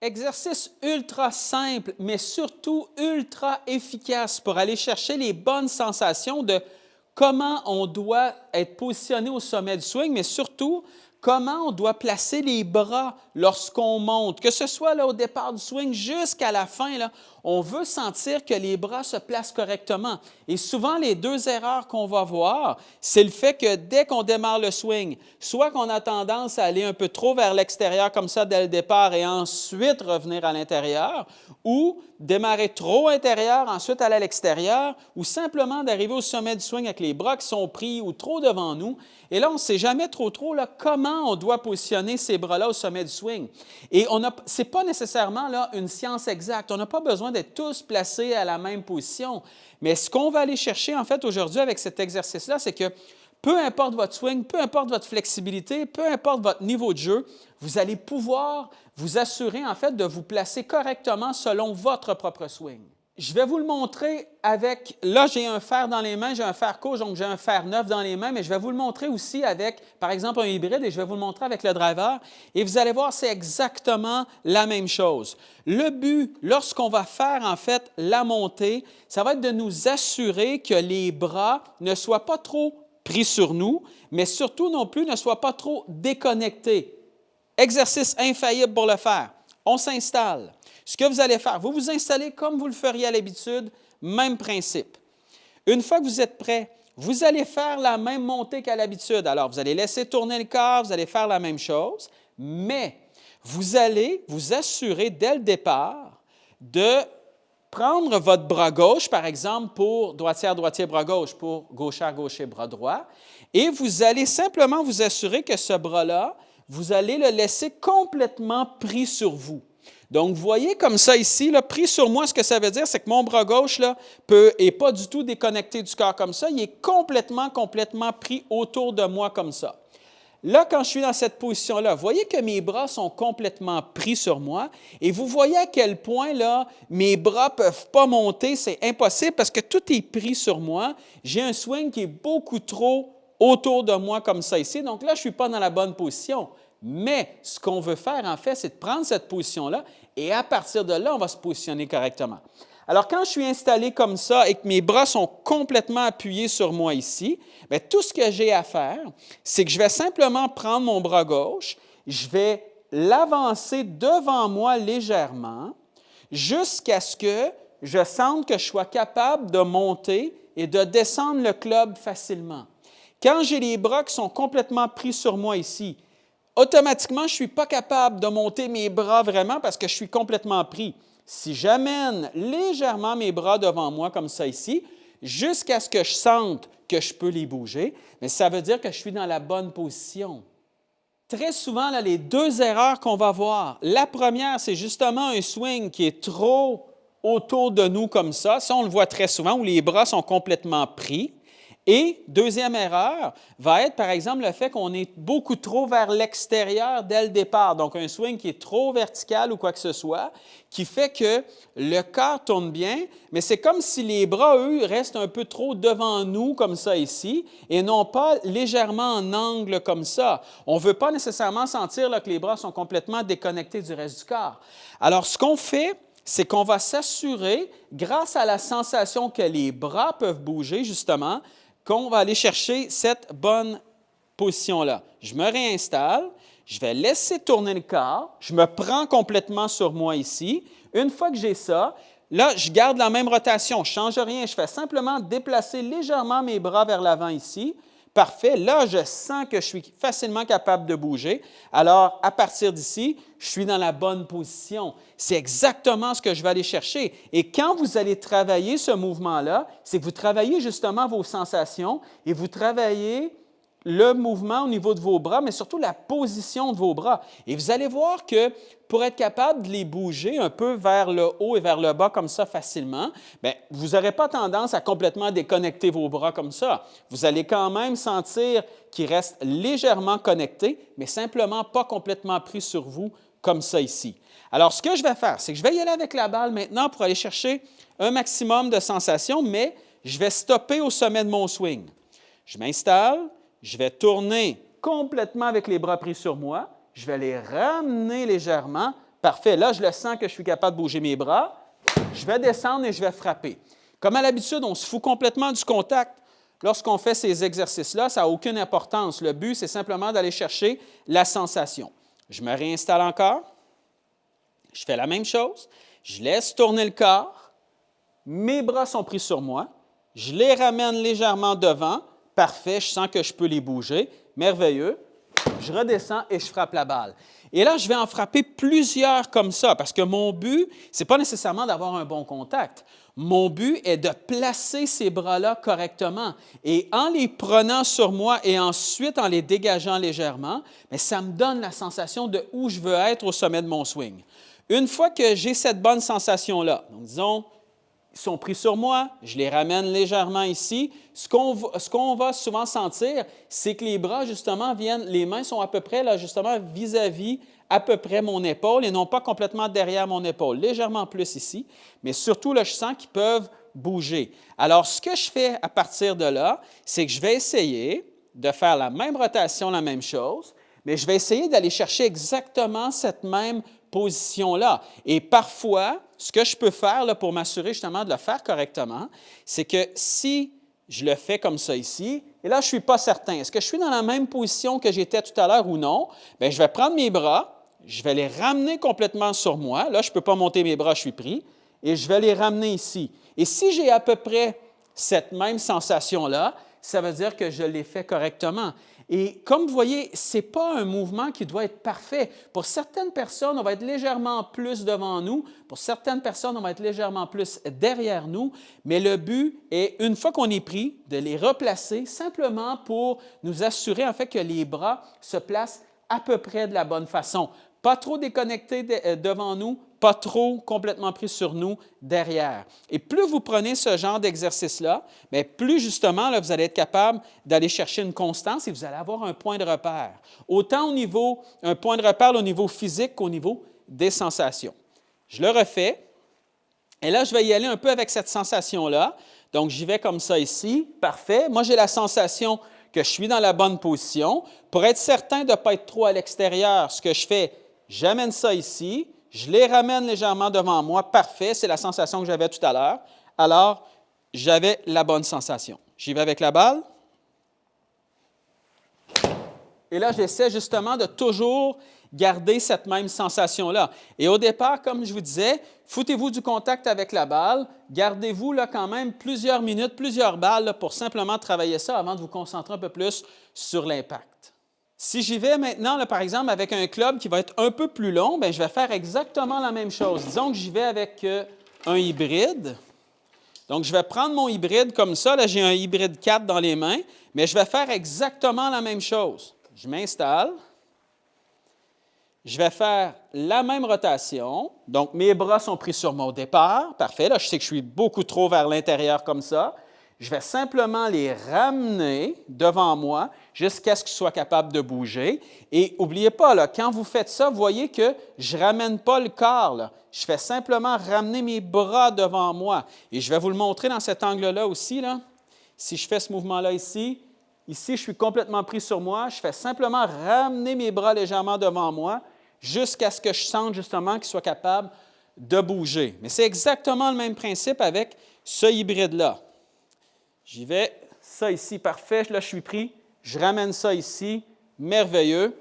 Exercice ultra simple, mais surtout ultra efficace pour aller chercher les bonnes sensations de comment on doit être positionné au sommet du swing, mais surtout comment on doit placer les bras lorsqu'on monte. Que ce soit là, au départ du swing jusqu'à la fin, là, on veut sentir que les bras se placent correctement. Et souvent, les deux erreurs qu'on va voir, c'est le fait que dès qu'on démarre le swing, soit qu'on a tendance à aller un peu trop vers l'extérieur comme ça dès le départ et ensuite revenir à l'intérieur, ou démarrer trop intérieur, ensuite aller à l'extérieur, ou simplement d'arriver au sommet du swing avec les bras qui sont pris ou trop devant nous. Et là, on ne sait jamais trop là, comment on doit positionner ces bras-là au sommet du swing. Et ce n'est pas nécessairement là, une science exacte. On n'a pas besoin d'être tous placés à la même position. Mais ce qu'on va aller chercher, en fait, aujourd'hui avec cet exercice-là, c'est que peu importe votre swing, peu importe votre flexibilité, peu importe votre niveau de jeu, vous allez pouvoir vous assurer, en fait, de vous placer correctement selon votre propre swing. Je vais vous le montrer avec, là j'ai un fer dans les mains, j'ai un fer court, donc j'ai un fer neuf dans les mains, mais je vais vous le montrer aussi avec, par exemple, un hybride et je vais vous le montrer avec le driver. Et vous allez voir, c'est exactement la même chose. Le but, lorsqu'on va faire en fait la montée, ça va être de nous assurer que les bras ne soient pas trop pris sur nous, mais surtout non plus ne soient pas trop déconnectés. Exercice infaillible pour le faire. On s'installe. Ce que vous allez faire, vous vous installez comme vous le feriez à l'habitude, même principe. Une fois que vous êtes prêt, vous allez faire la même montée qu'à l'habitude. Alors, vous allez laisser tourner le corps, vous allez faire la même chose, mais vous allez vous assurer dès le départ de prendre votre bras gauche, par exemple, pour droitière, droitier, bras gauche, pour gauchère, gaucher, bras droit, et vous allez simplement vous assurer que ce bras-là, vous allez le laisser complètement pris sur vous. Donc, vous voyez comme ça ici, là, pris sur moi, ce que ça veut dire, c'est que mon bras gauche n'est pas du tout déconnecté du corps comme ça, il est complètement pris autour de moi comme ça. Là, quand je suis dans cette position-là, vous voyez que mes bras sont complètement pris sur moi et vous voyez à quel point là, mes bras ne peuvent pas monter, c'est impossible parce que tout est pris sur moi. J'ai un swing qui est beaucoup trop autour de moi comme ça ici, donc là, je ne suis pas dans la bonne position. Mais ce qu'on veut faire, en fait, c'est de prendre cette position-là et à partir de là, on va se positionner correctement. Alors, quand je suis installé comme ça et que mes bras sont complètement appuyés sur moi ici, bien, tout ce que j'ai à faire, c'est que je vais simplement prendre mon bras gauche, je vais l'avancer devant moi légèrement jusqu'à ce que je sente que je sois capable de monter et de descendre le club facilement. Quand j'ai les bras qui sont complètement pris sur moi ici, automatiquement, je ne suis pas capable de monter mes bras vraiment parce que je suis complètement pris. Si j'amène légèrement mes bras devant moi comme ça ici, jusqu'à ce que je sente que je peux les bouger, mais ça veut dire que je suis dans la bonne position. Très souvent, là, les deux erreurs qu'on va voir, la première, c'est justement un swing qui est trop autour de nous comme ça. Ça, on le voit très souvent, où les bras sont complètement pris. Et deuxième erreur va être, par exemple, le fait qu'on est beaucoup trop vers l'extérieur dès le départ. Donc, un swing qui est trop vertical ou quoi que ce soit, qui fait que le corps tourne bien, mais c'est comme si les bras, eux, restent un peu trop devant nous, comme ça ici, et non pas légèrement en angle comme ça. On ne veut pas nécessairement sentir là, que les bras sont complètement déconnectés du reste du corps. Alors, ce qu'on fait, c'est qu'on va s'assurer, grâce à la sensation que les bras peuvent bouger, justement, qu'on va aller chercher cette bonne position-là. Je me réinstalle, je vais laisser tourner le corps, je me prends complètement sur moi ici. Une fois que j'ai ça, là, je garde la même rotation, je ne change rien, je fais simplement déplacer légèrement mes bras vers l'avant ici. Parfait. Là, je sens que je suis facilement capable de bouger. Alors, à partir d'ici, je suis dans la bonne position. C'est exactement ce que je vais aller chercher. Et quand vous allez travailler ce mouvement-là, c'est que vous travaillez justement vos sensations et vous travaillez le mouvement au niveau de vos bras, mais surtout la position de vos bras. Et vous allez voir que pour être capable de les bouger un peu vers le haut et vers le bas comme ça facilement, bien, vous n'aurez pas tendance à complètement déconnecter vos bras comme ça. Vous allez quand même sentir qu'ils restent légèrement connectés, mais simplement pas complètement pris sur vous comme ça ici. Alors, ce que je vais faire, c'est que je vais y aller avec la balle maintenant pour aller chercher un maximum de sensations, mais je vais stopper au sommet de mon swing. Je m'installe. Je vais tourner complètement avec les bras pris sur moi. Je vais les ramener légèrement Parfait. Là, je le sens que je suis capable de bouger mes bras. Je vais descendre et je vais frapper. Comme à l'habitude, on se fout complètement du contact. Lorsqu'on fait ces exercices-là, ça n'a aucune importance. Le but, c'est simplement d'aller chercher la sensation. Je me réinstalle encore. Je fais la même chose. Je laisse tourner le corps. Mes bras sont pris sur moi. Je les ramène légèrement devant. Parfait, je sens que je peux les bouger. Merveilleux. Je redescends et je frappe la balle. Et là, je vais en frapper plusieurs comme ça, parce que mon but, ce n'est pas nécessairement d'avoir un bon contact. Mon but est de placer ces bras-là correctement. Et en les prenant sur moi et ensuite en les dégageant légèrement, bien, ça me donne la sensation de où je veux être au sommet de mon swing. Une fois que j'ai cette bonne sensation-là, donc disons, ils sont pris sur moi, je les ramène légèrement ici. Ce qu'on va souvent sentir, c'est que les bras, justement, les mains sont à peu près, là, justement, vis-à-vis à peu près mon épaule et non pas complètement derrière mon épaule, légèrement plus ici, mais surtout, là, je sens qu'ils peuvent bouger. Alors, ce que je fais à partir de là, c'est que je vais essayer de faire la même rotation, la même chose, mais je vais essayer d'aller chercher exactement cette même position-là. Et parfois, ce que je peux faire là, pour m'assurer justement de le faire correctement, c'est que si je le fais comme ça ici, et là, je ne suis pas certain, est-ce que je suis dans la même position que j'étais tout à l'heure ou non? Bien, je vais prendre mes bras, je vais les ramener complètement sur moi. Là, je ne peux pas monter mes bras, je suis pris, et je vais les ramener ici. Et si j'ai à peu près cette même sensation-là, ça veut dire que je l'ai fait correctement. Et comme vous voyez, ce n'est pas un mouvement qui doit être parfait. Pour certaines personnes, on va être légèrement plus devant nous. Pour certaines personnes, on va être légèrement plus derrière nous. Mais le but est, une fois qu'on est pris, de les replacer simplement pour nous assurer en fait que les bras se placent à peu près de la bonne façon. Pas trop déconnectés devant nous, pas trop complètement pris sur nous derrière. Et plus vous prenez ce genre d'exercice-là, bien, plus justement, là, vous allez être capable d'aller chercher une constance et vous allez avoir un point de repère. Autant un point de repère au niveau physique qu'au niveau des sensations. Je le refais. Et là, je vais y aller un peu avec cette sensation-là. Donc, j'y vais comme ça ici. Parfait. Moi, j'ai la sensation que je suis dans la bonne position. Pour être certain de ne pas être trop à l'extérieur, ce que je fais, j'amène ça ici, je les ramène légèrement devant moi. Parfait, c'est la sensation que j'avais tout à l'heure. Alors, j'avais la bonne sensation. J'y vais avec la balle. Et là, j'essaie justement de toujours garder cette même sensation-là. Et au départ, comme je vous disais, foutez-vous du contact avec la balle. Gardez-vous là, quand même plusieurs minutes, plusieurs balles là, pour simplement travailler ça avant de vous concentrer un peu plus sur l'impact. Si j'y vais maintenant, là, par exemple, avec un club qui va être un peu plus long, bien, je vais faire exactement la même chose. Disons que j'y vais avec un hybride. Donc, je vais prendre mon hybride comme ça. Là, j'ai un hybride 4 dans les mains, mais je vais faire exactement la même chose. Je m'installe. Je vais faire la même rotation. Donc, mes bras sont pris sur moi au départ. Parfait. Là, je sais que je suis beaucoup trop vers l'intérieur comme ça. Je vais simplement les ramener devant moi jusqu'à ce qu'ils soient capables de bouger. Et n'oubliez pas, là, quand vous faites ça, vous voyez que je ne ramène pas le corps. Là. Je fais simplement ramener mes bras devant moi. Et je vais vous le montrer dans cet angle-là aussi. Là. Si je fais ce mouvement-là ici, je suis complètement pris sur moi. Je fais simplement ramener mes bras légèrement devant moi jusqu'à ce que je sente justement qu'ils soient capables de bouger. Mais c'est exactement le même principe avec ce hybride-là. J'y vais, ça ici, parfait, là je suis pris, je ramène ça ici, merveilleux,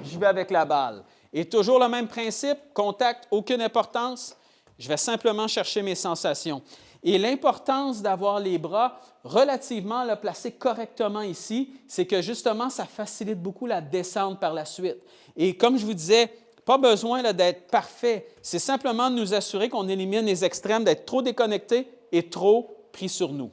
j'y vais avec la balle. Et toujours le même principe, contact, aucune importance, je vais simplement chercher mes sensations. Et l'importance d'avoir les bras relativement là, placés correctement ici, c'est que justement, ça facilite beaucoup la descente par la suite. Et comme je vous disais, pas besoin là, d'être parfait, c'est simplement de nous assurer qu'on élimine les extrêmes, d'être trop déconnectés et trop pris sur nous.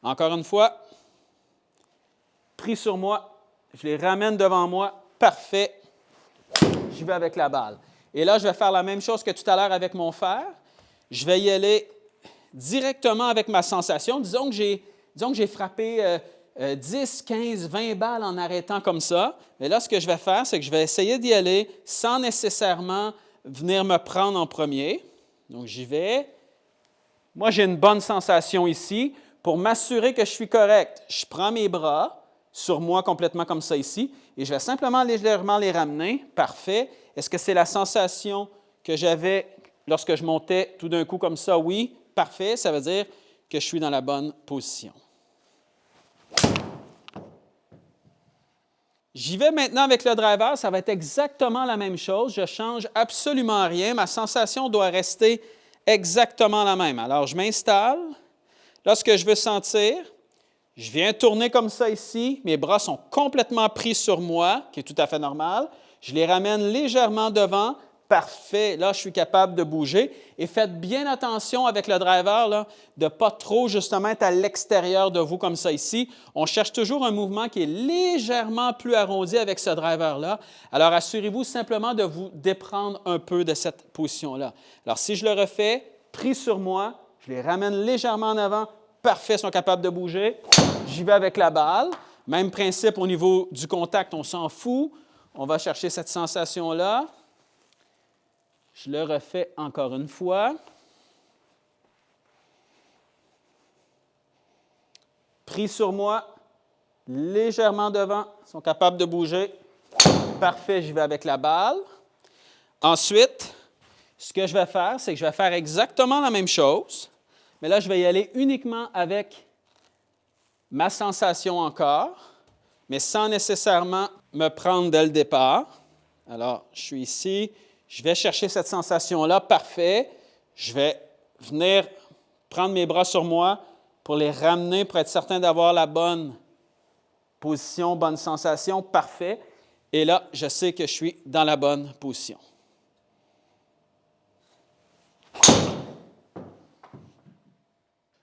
Encore une fois, pris sur moi, je les ramène devant moi, parfait, j'y vais avec la balle. Et là, je vais faire la même chose que tout à l'heure avec mon fer. Je vais y aller directement avec ma sensation. Disons que j'ai frappé 10, 15, 20 balles en arrêtant comme ça. Mais là, ce que je vais faire, c'est que je vais essayer d'y aller sans nécessairement venir me prendre en premier. Donc, j'y vais. Moi, j'ai une bonne sensation ici. Pour m'assurer que je suis correct, je prends mes bras, sur moi complètement comme ça ici. Et je vais simplement légèrement les ramener. Parfait. Est-ce que c'est la sensation que j'avais lorsque je montais tout d'un coup comme ça? Oui. Parfait. Ça veut dire que je suis dans la bonne position. J'y vais maintenant avec le driver. Ça va être exactement la même chose. Je ne change absolument rien. Ma sensation doit rester exactement la même. Alors, je m'installe. Lorsque je veux sentir, je viens tourner comme ça ici. Mes bras sont complètement pris sur moi, qui est tout à fait normal. Je les ramène légèrement devant. Parfait. Là, je suis capable de bouger. Et faites bien attention avec le driver là, de ne pas trop justement être à l'extérieur de vous comme ça ici. On cherche toujours un mouvement qui est légèrement plus arrondi avec ce driver-là. Alors, assurez-vous simplement de vous déprendre un peu de cette position-là. Alors, si je le refais, pris sur moi, je les ramène légèrement en avant. Parfait, ils sont capables de bouger. J'y vais avec la balle. Même principe au niveau du contact, on s'en fout. On va chercher cette sensation-là. Je le refais encore une fois. Pris sur moi, légèrement devant, ils sont capables de bouger. Parfait, j'y vais avec la balle. Ensuite, ce que je vais faire, c'est que je vais faire exactement la même chose, mais là, je vais y aller uniquement avec ma sensation encore, mais sans nécessairement me prendre dès le départ. Alors, je suis ici. Je vais chercher cette sensation-là, parfait. Je vais venir prendre mes bras sur moi pour les ramener, pour être certain d'avoir la bonne position, bonne sensation, parfait. Et là, je sais que je suis dans la bonne position.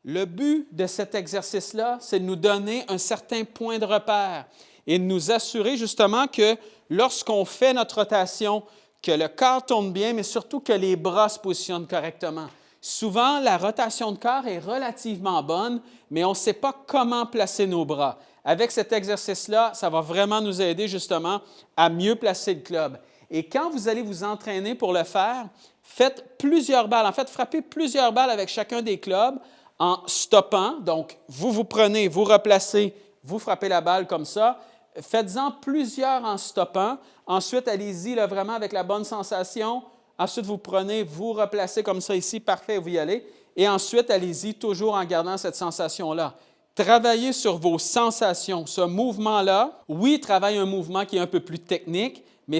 Le but de cet exercice-là, c'est de nous donner un certain point de repère et de nous assurer justement que lorsqu'on fait notre rotation, que le corps tourne bien, mais surtout que les bras se positionnent correctement. Souvent, la rotation de corps est relativement bonne, mais on ne sait pas comment placer nos bras. Avec cet exercice-là, ça va vraiment nous aider justement à mieux placer le club. Et quand vous allez vous entraîner pour le faire, faites plusieurs balles. En fait, frappez plusieurs balles avec chacun des clubs en stoppant. Donc, vous prenez, vous replacez, vous frappez la balle comme ça. Faites-en plusieurs en stoppant. Ensuite, allez-y là, vraiment avec la bonne sensation. Ensuite, vous prenez, vous replacez comme ça ici. Parfait, vous y allez. Et ensuite, allez-y toujours en gardant cette sensation-là. Travaillez sur vos sensations. Ce mouvement-là, oui, travaille un mouvement qui est un peu plus technique, mais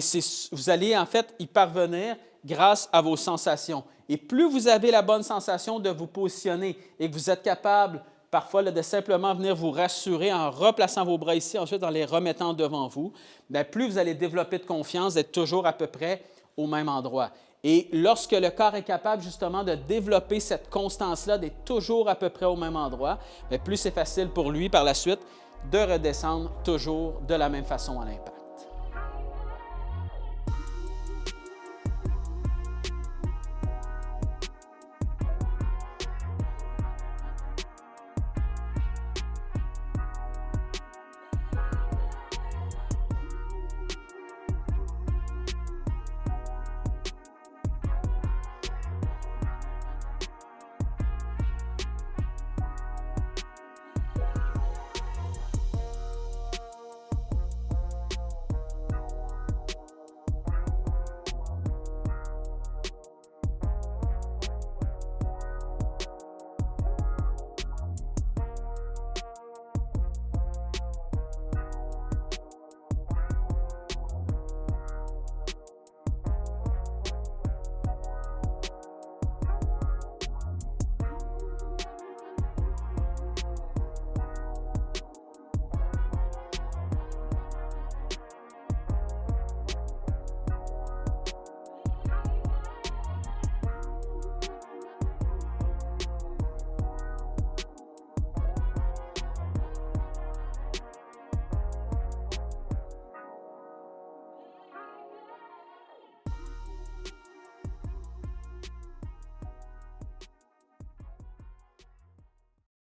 vous allez en fait y parvenir grâce à vos sensations. Et plus vous avez la bonne sensation de vous positionner et que vous êtes capable parfois là, de simplement venir vous rassurer en replaçant vos bras ici, ensuite en les remettant devant vous, bien, plus vous allez développer de confiance d'être toujours à peu près au même endroit. Et lorsque le corps est capable justement de développer cette constance-là, d'être toujours à peu près au même endroit, bien, plus c'est facile pour lui par la suite de redescendre toujours de la même façon à l'impact.